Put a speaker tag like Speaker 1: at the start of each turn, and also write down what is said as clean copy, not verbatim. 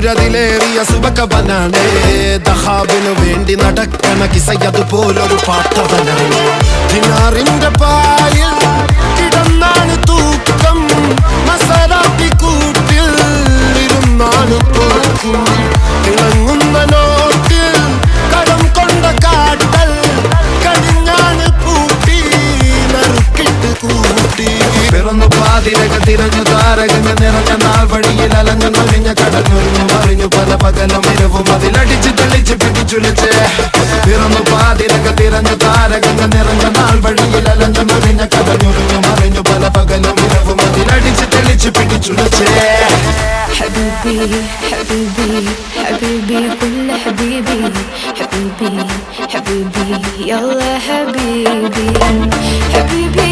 Speaker 1: സൂര്യതിലേറിയ സുബകവനാണ് ദഹാബിനു വേണ്ടി നടക്കണ കിസയതുപോലൊരു പാട്ടവനാണ് ദിനാറിന്റെ പായിൽ കിടന്നാണ് തൂക്കം മസറാത്തി കൂട്ടിൽ ഇരുന്നാണ് പോക്കും തിളങ്ങുന്ന നോട്ടിൽ കടം കൊണ്ട കാട്ടൽ കഴിഞ്ഞാണ് പൂട്ടി നറുക്കിട്ട് കൂട്ടി പിറന്നു പാതിരക തിരഞ്ഞു താരകങ്ങ നിറഞ്ഞ നാൾ വഴിയിൽ അലഞ്ഞു നൊരിഞ്ഞ കടഞ്ഞൊരിഞ്ഞു മറിഞ്ഞു പല പകലും ഇരവും അതിലടിച്ച് തെളിച്ച് പിടിച്ചുലിച്ച് പിറന്നു പാതിരക തിരഞ്ഞു താരകങ്ങ നിറഞ്ഞ നാൾ വഴിയിൽ അലഞ്ഞു നൊരിഞ്ഞ കടഞ്ഞൊരിഞ്ഞു മറിഞ്ഞു പല പകലും ഇരവും അതിലടിച്ച് തെളിച്ച് പിടിച്ചുലിച്ച്
Speaker 2: حبيبي حبيبي حبيبي كل حبيبي حبيبي حبيبي يلا حبيبي حبيبي